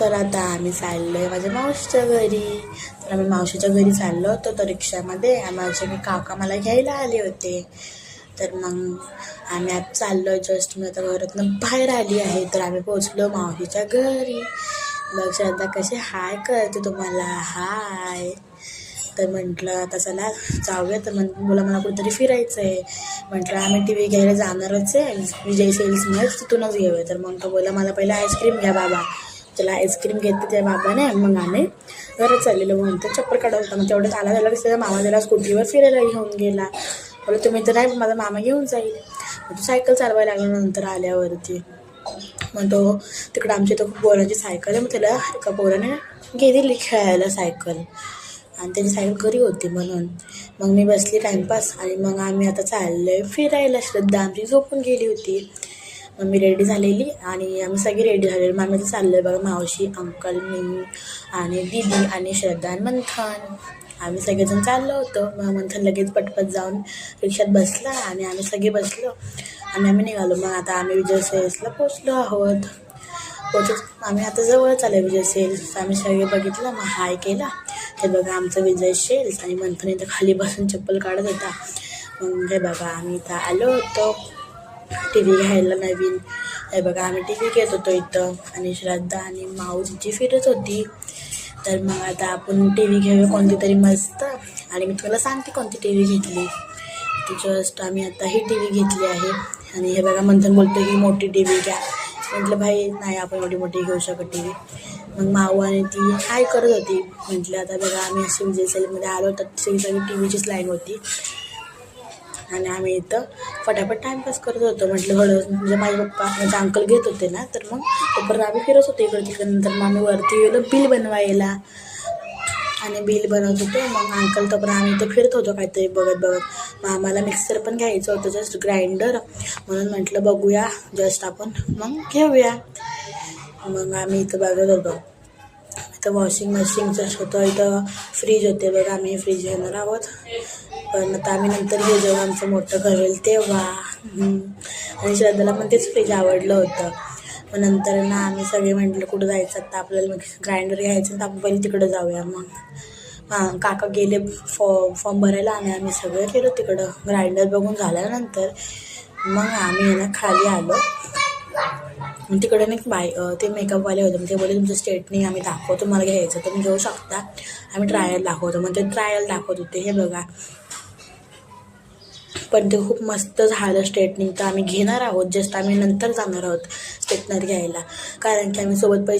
तर आता आम्ही चाललो आहे माझ्या मावशीच्या घरी. तर आम्ही मावशीच्या घरी चाललो होतो तर रिक्षामध्ये माझे काका मला घ्यायला आले होते. तर मग आम्ही आता चाललो आहे. जस्ट मी आता घरातून बाहेर आली आहे. तर आम्ही पोचलो मावशीच्या घरी. मग श्रद्धा कशी हाय करते तुम्हाला हाय. तर म्हटलं आता चला जाऊया. तर मला कुठेतरी फिरायचं आहे. म्हटलं आम्ही टी व्ही घ्यायला जाणारच आहे विजय सेल्समध्ये, तिथूनच घेऊया. तर मग तो बोला मला पहिला आईस्क्रीम घ्या बाबा. त्याला आईस्क्रीम घेतली त्या बाबाने. मग आम्ही घरात चाललेलो. म्हणून तर चप्पल काढत होता. मग तेवढंच आला झाला की त्याचा मामा त्याला स्कूटीवर फिरायला घेऊन गेला. बोला तुम्ही तर नाही, माझा मामा घेऊन जाईल. मग तो सायकल चालवायला लागला नंतर आल्यावरती. मग तो तिकडं आमच्या इथं खूप पोरांची सायकल आहे. मग त्याला एका पोराने दिली खेळायला सायकल. आणि त्याची सायकल घरी होती म्हणून. मग मी बसली टाईमपास. आणि मग आम्ही आता चाललो आहे फिरायला. श्रद्धा आमची झोपून गेली होती. मग मी रेडी झालेली आणि आम्ही सगळी रेडी झालेली. मग आम्ही आता चाललो आहे बघा, मावशी, अंकल, मी आणि दीदी आणि श्रद्धा आणि मंथन. आम्ही सगळेजण चाललो होतो. मग मंथन लगेच पटपट जाऊन रिक्षात बसला आणि आम्ही सगळे बसलो आणि आम्ही निघालो. मग आता आम्ही विजय सेल्सला पोचलो आहोत. आम्ही आता जवळच आलो विजय सेल्स. आम्ही सगळे बघितलं, मग हाय केला. हे बघा आमचं विजय सेल्स. आणि मंथन इथं खाली बसून चप्पल काढत होता. मग हे बघा आम्ही इथं आलो होतो टी व्ही घ्यायला नवीन. हे बघा आम्ही टी व्ही घेत होतो इथं. आणि श्रद्धा आणि माऊची फिरत होती. तर मग आता आपण टी व्ही घेऊया कोणती तरी मस्त. आणि मी तुम्हाला सांगते कोणती टी व्ही घेतली. जस्ट आम्ही आता ही टी व्ही घेतली आहे. आणि हे बघा मंथन बोलतो की मोठी टी व्ही घ्या. म्हटलं भाई नाही आपण एवढी मोठी घेऊ शकत टी व्ही. मग माऊ आणि ती काय करत होती. म्हटलं आता बघा आम्ही अशी विजय सेलमध्ये आलो तर सगळी टी व्हीचीच लाईन होती. आणि आम्ही इथं फटाफट टाईमपास करत होतो. म्हटलं थोडं म्हणजे माझे पप्पा माझे अंकल घेत होते ना. तर मग तोपर्यंत आम्ही फिरत होतो इकडे तिकडे. नंतर मग आम्ही वरती गेलो बिल बनवायला. आणि बिल बनवत होतो. मग अंकल तोपर्यंत आम्ही इथे फिरत होतो काहीतरी बघत. मग आम्हाला मिक्सर पण घ्यायचं होतं, जस्ट ग्राइंडर. म्हणून म्हटलं बघूया जस्ट आपण मग घेऊया. मग आम्ही इथं बघत होतो. इथं वॉशिंग मशीनचं होतं, इथं फ्रीज होते बघा. आम्ही फ्रीज घेणार आहोत. पण आता आम्ही नंतर घेऊ जेव्हा आमचं मोठं घर होईल तेव्हा. आणि श्रद्धाला पण तेच फ्रीज आवडलं होतं. मग नंतर ना आम्ही सगळे म्हटलं कुठं जायचं आता आपल्याला ग्राइंडर घ्यायचं तर आपण पहिले तिकडं जाऊया. मग काका गेले फॉर्म भरायला आणि आम्ही सगळे गेलो तिकडं. ग्राइंडर बघून झाल्यानंतर मग आम्ही ना खाली आलो. तिकडे नाही ते मेकअपवाले होते. मग ते बोलले तुमचं स्ट्रेटनिंग आम्ही दाखवतो, तुम्हाला घ्यायचं तर तुम्ही घेऊ शकता. आम्ही ट्रायल दाखवतो. मग ते ट्रायल दाखवत होते. हे बघा पण ते खूप मस्त झालं स्ट्रेटनिंग. तर आम्ही घेणार आहोत. जस्ट आम्ही नंतर जाणार आहोत स्ट्रेटनर घ्यायला. कारण की आम्ही सोबत पैसे